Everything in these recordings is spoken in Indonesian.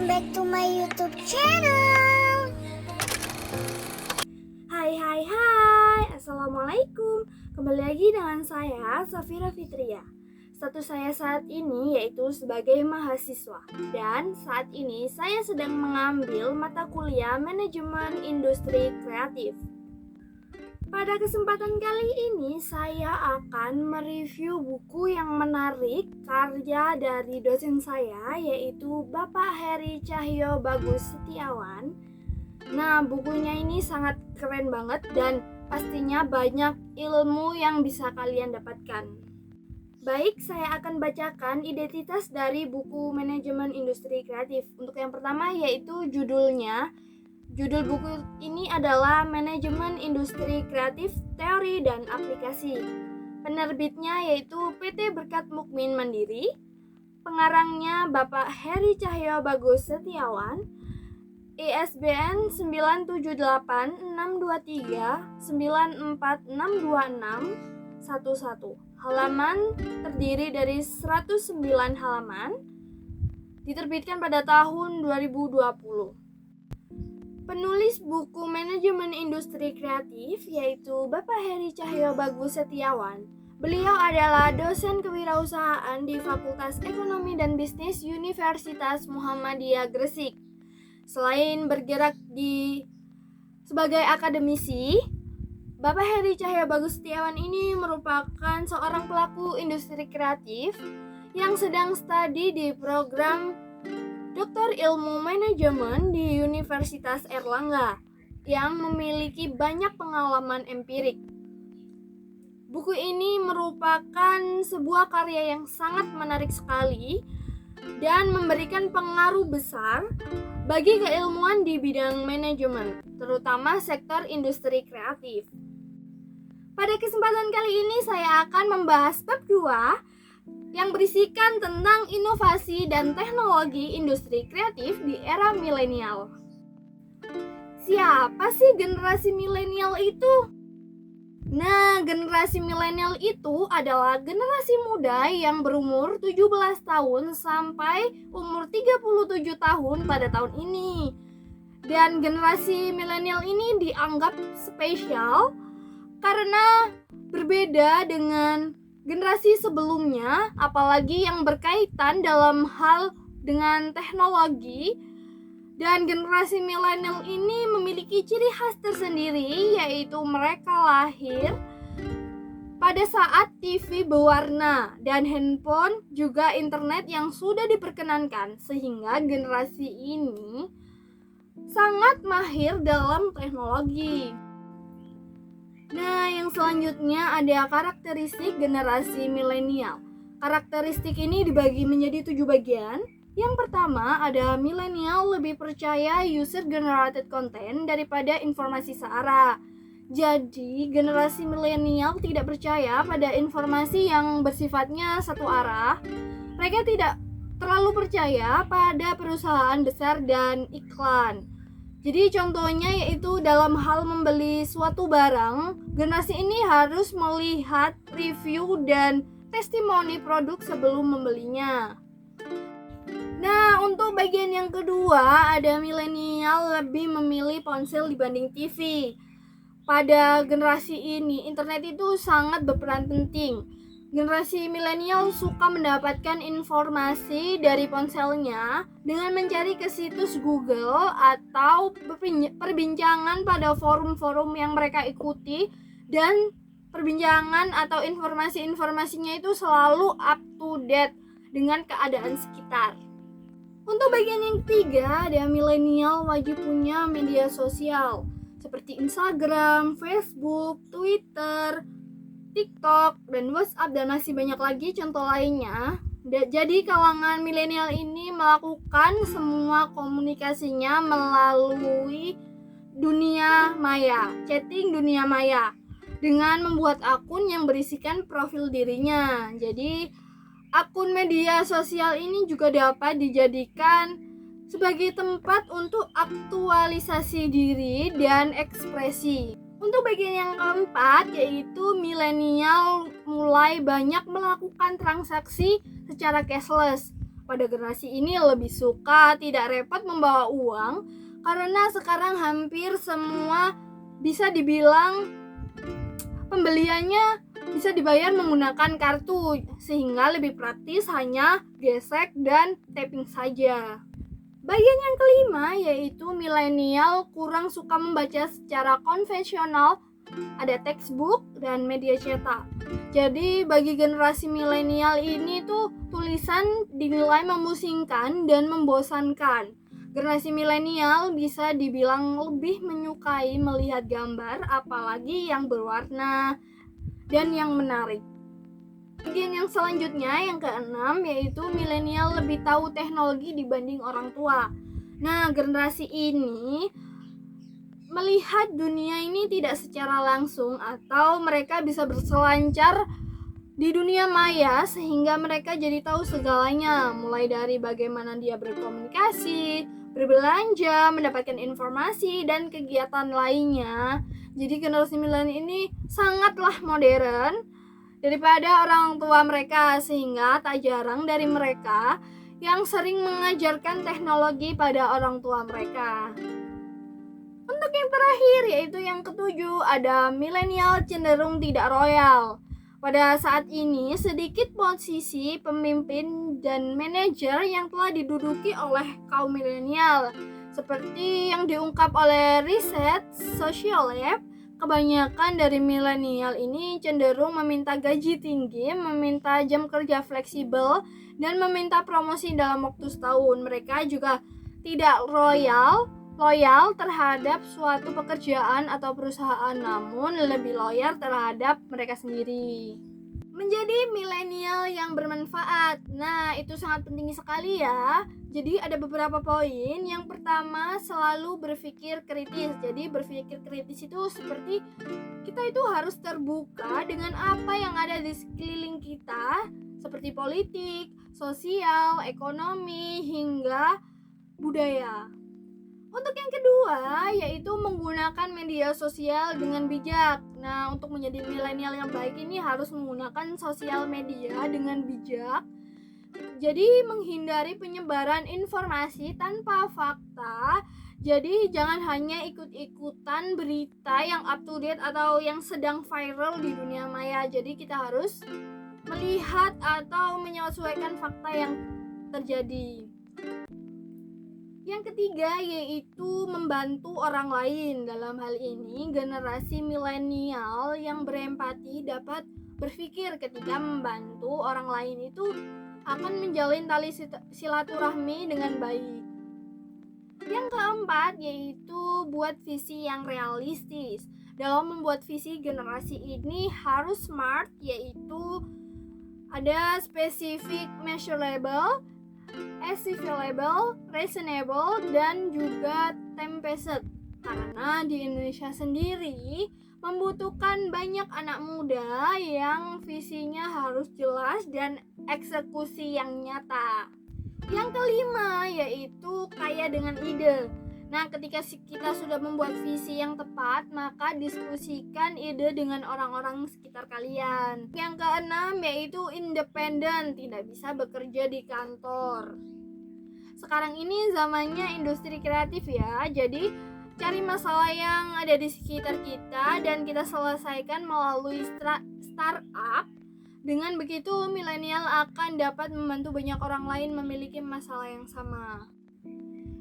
back to my YouTube channel. Hai, Assalamualaikum. Kembali lagi dengan saya, Safira Fitria. Status saya saat ini yaitu sebagai mahasiswa. Dan saat ini saya sedang mengambil mata kuliah Manajemen Industri Kreatif. Pada kesempatan kali ini saya akan mereview buku yang menarik karya dari dosen saya yaitu Bapak Heri Cahyo Bagus Setiawan. Nah, bukunya ini sangat keren banget dan pastinya banyak ilmu yang bisa kalian dapatkan. Baik, saya akan bacakan identitas dari buku Manajemen Industri Kreatif. Untuk yang pertama yaitu judulnya. Judul buku ini adalah Manajemen Industri Kreatif, Teori dan Aplikasi. Penerbitnya yaitu PT Berkat Mukmin Mandiri. Pengarangnya Bapak Heri Cahyo Bagus Setiawan. ISBN 978-623-9462611. Halaman terdiri dari 109 halaman. Diterbitkan pada tahun 2020. Penulis buku Manajemen Industri Kreatif yaitu Bapak Heri Cahyo Bagus Setiawan. Beliau adalah dosen kewirausahaan di Fakultas Ekonomi dan Bisnis Universitas Muhammadiyah Gresik. Selain bergerak sebagai akademisi, Bapak Heri Cahyo Bagus Setiawan ini merupakan seorang pelaku industri kreatif yang sedang studi di program Doktor Ilmu Manajemen di Universitas Erlangga yang memiliki banyak pengalaman empirik. Buku ini merupakan sebuah karya yang sangat menarik sekali dan memberikan pengaruh besar bagi keilmuan di bidang manajemen, terutama sektor industri kreatif. Pada kesempatan kali ini saya akan membahas bab 2 yang berisikan tentang inovasi dan teknologi industri kreatif di era milenial. Siapa sih generasi milenial itu? Nah, generasi milenial itu adalah generasi muda yang berumur 17 tahun sampai umur 37 tahun pada tahun ini. Dan generasi milenial ini dianggap spesial karena berbeda dengan generasi sebelumnya, apalagi yang berkaitan dalam hal dengan teknologi. Dan generasi milenial ini memiliki ciri khas tersendiri, yaitu mereka lahir pada saat TV berwarna dan handphone juga internet yang sudah diperkenankan, sehingga generasi ini sangat mahir dalam teknologi. Nah, yang selanjutnya ada karakteristik generasi milenial. Karakteristik ini dibagi menjadi 7 bagian. Yang pertama, ada milenial lebih percaya user-generated content daripada informasi searah. Jadi, generasi milenial tidak percaya pada informasi yang bersifatnya satu arah. Mereka tidak terlalu percaya pada perusahaan besar dan iklan. Jadi contohnya yaitu dalam hal membeli suatu barang, generasi ini harus melihat review dan testimoni produk sebelum membelinya. Nah, untuk bagian yang kedua, ada milenial lebih memilih ponsel dibanding TV. Pada generasi ini, internet itu sangat berperan penting. Generasi milenial suka mendapatkan informasi dari ponselnya dengan mencari ke situs Google atau perbincangan pada forum-forum yang mereka ikuti, dan perbincangan atau informasi-informasinya itu selalu up to date dengan keadaan sekitar. Untuk bagian yang ketiga, ada milenial wajib punya media sosial seperti Instagram, Facebook, Twitter, TikTok, dan WhatsApp, dan masih banyak lagi contoh lainnya. Jadi kalangan milenial ini melakukan semua komunikasinya melalui dunia maya, chatting dunia maya, dengan membuat akun yang berisikan profil dirinya. Jadi akun media sosial ini juga dapat dijadikan sebagai tempat untuk aktualisasi diri dan ekspresi. Untuk bagian yang keempat, yaitu milenial mulai banyak melakukan transaksi secara cashless pada generasi ini lebih suka tidak repot membawa uang karena sekarang hampir semua bisa dibilang pembeliannya bisa dibayar menggunakan kartu sehingga lebih praktis hanya gesek dan tapping saja. Bagian yang kelima yaitu milenial kurang suka membaca secara konvensional, ada textbook dan media cetak. Jadi bagi generasi milenial ini tuh tulisan dinilai memusingkan dan membosankan. Generasi milenial bisa dibilang lebih menyukai melihat gambar apalagi yang berwarna dan yang menarik. Bagian yang selanjutnya yang keenam yaitu milenial lebih tahu teknologi dibanding orang tua. Nah, generasi ini melihat dunia ini tidak secara langsung atau mereka bisa berselancar di dunia maya sehingga mereka jadi tahu segalanya, mulai dari bagaimana dia berkomunikasi, berbelanja, mendapatkan informasi dan kegiatan lainnya. Jadi generasi milenial ini sangatlah modern daripada orang tua mereka sehingga tak jarang dari mereka yang sering mengajarkan teknologi pada orang tua mereka. Untuk yang terakhir yaitu yang ketujuh ada milenial cenderung tidak royal. Pada saat ini sedikit posisi pemimpin dan manajer yang telah diduduki oleh kaum milenial. Seperti yang diungkap oleh riset Sociolab, kebanyakan dari milenial ini cenderung meminta gaji tinggi, meminta jam kerja fleksibel, dan meminta promosi dalam waktu setahun. Mereka juga tidak loyal terhadap suatu pekerjaan atau perusahaan, namun lebih loyal terhadap mereka sendiri. Menjadi milenial yang bermanfaat. Nah, itu sangat penting sekali ya. Jadi ada beberapa poin. Yang pertama, selalu berpikir kritis. Jadi berpikir kritis itu seperti kita itu harus terbuka dengan apa yang ada di sekeliling kita, seperti politik, sosial, ekonomi, hingga budaya. Untuk yang kedua, yaitu menggunakan media sosial dengan bijak. Nah, untuk menjadi milenial yang baik ini harus menggunakan sosial media dengan bijak. Jadi menghindari penyebaran informasi tanpa fakta. Jadi jangan hanya ikut-ikutan berita yang up to date atau yang sedang viral di dunia maya. Jadi kita harus melihat atau menyesuaikan fakta yang terjadi. Yang ketiga yaitu membantu orang lain. Dalam hal ini generasi milenial yang berempati dapat berpikir ketika membantu orang lain itu akan menjalin tali silaturahmi dengan baik. Yang keempat yaitu buat visi yang realistis. Dalam membuat visi generasi ini harus smart, yaitu ada specific, measurable, achievable, reasonable, dan juga time-based. Karena di Indonesia sendiri membutuhkan banyak anak muda yang visinya harus jelas dan eksekusi yang nyata. Yang kelima yaitu kaya dengan ide. Nah, ketika kita sudah membuat visi yang tepat, maka diskusikan ide dengan orang-orang sekitar kalian. Yang keenam yaitu independen, tidak bisa bekerja di kantor. Sekarang ini zamannya industri kreatif ya, jadi cari masalah yang ada di sekitar kita dan kita selesaikan melalui startup. Dengan begitu, milenial akan dapat membantu banyak orang lain memiliki masalah yang sama.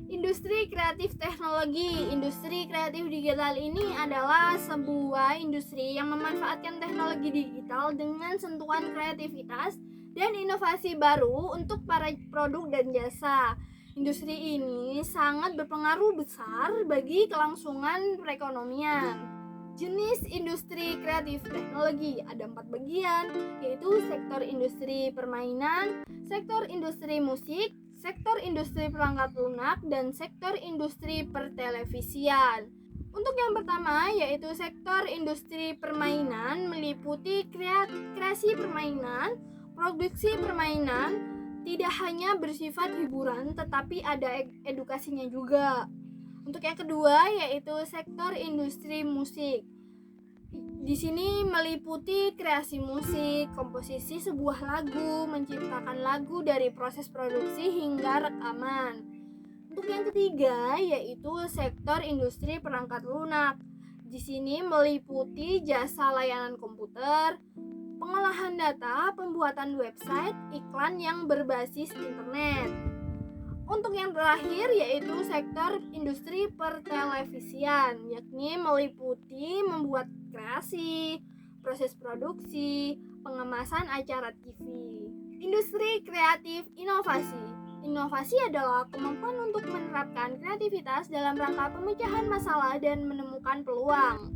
Industri kreatif teknologi. Industri kreatif digital ini adalah sebuah industri yang memanfaatkan teknologi digital dengan sentuhan kreativitas dan inovasi baru untuk para produk dan jasa. Industri ini sangat berpengaruh besar bagi kelangsungan perekonomian. Jenis industri kreatif teknologi ada 4 bagian, yaitu sektor industri permainan, sektor industri musik, sektor industri perangkat lunak, dan sektor industri pertelevisian. Untuk yang pertama yaitu sektor industri permainan meliputi kreasi permainan, produksi permainan, tidak hanya bersifat hiburan tetapi ada edukasinya juga. Untuk yang kedua yaitu sektor industri musik. Di sini meliputi kreasi musik, komposisi sebuah lagu, menciptakan lagu dari proses produksi hingga rekaman. Untuk yang ketiga yaitu sektor industri perangkat lunak. Di sini meliputi jasa layanan komputer, pengolahan data, pembuatan website, iklan yang berbasis internet. Untuk yang terakhir yaitu sektor industri pertelevisian, yakni meliputi membuat kreasi, proses produksi, pengemasan acara TV. Industri kreatif inovasi. Inovasi adalah kemampuan untuk menerapkan kreativitas dalam rangka pemecahan masalah dan menemukan peluang.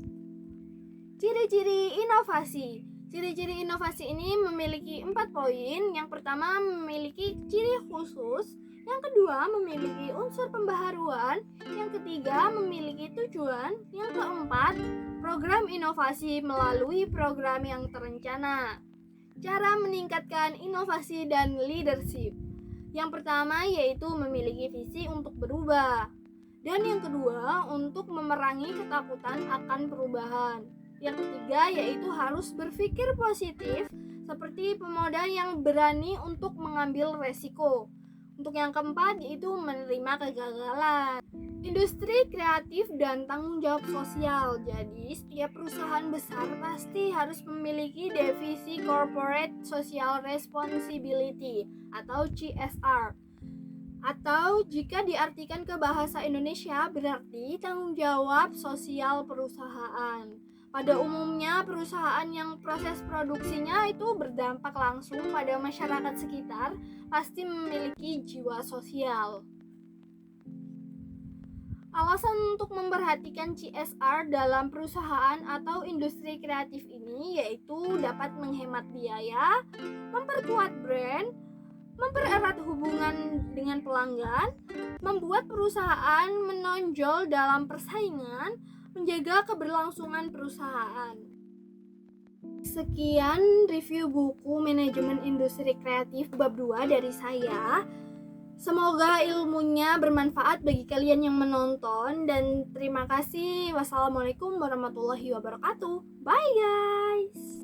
Ciri-ciri inovasi. Ciri-ciri inovasi ini memiliki 4 poin. Yang pertama memiliki ciri khusus, yang kedua memiliki unsur pembaharuan, yang ketiga memiliki tujuan, yang keempat program inovasi melalui program yang terencana. Cara meningkatkan inovasi dan leadership. Yang pertama yaitu memiliki visi untuk berubah, dan yang kedua untuk memerangi ketakutan akan perubahan. Yang ketiga yaitu harus berpikir positif seperti pemodal yang berani untuk mengambil resiko. Untuk yang keempat yaitu menerima kegagalan. Industri kreatif dan tanggung jawab sosial. Jadi setiap perusahaan besar pasti harus memiliki divisi Corporate Social Responsibility atau CSR. Atau jika diartikan ke bahasa Indonesia berarti tanggung jawab sosial perusahaan. Pada umumnya perusahaan yang proses produksinya itu berdampak langsung pada masyarakat sekitar pasti memiliki jiwa sosial. Alasan untuk memperhatikan CSR dalam perusahaan atau industri kreatif ini yaitu dapat menghemat biaya, memperkuat brand, mempererat hubungan dengan pelanggan, membuat perusahaan menonjol dalam persaingan, menjaga keberlangsungan perusahaan. Sekian review buku Manajemen Industri Kreatif bab 2 dari saya. Semoga ilmunya bermanfaat bagi kalian yang menonton dan terima kasih. Wassalamualaikum warahmatullahi wabarakatuh. Bye guys.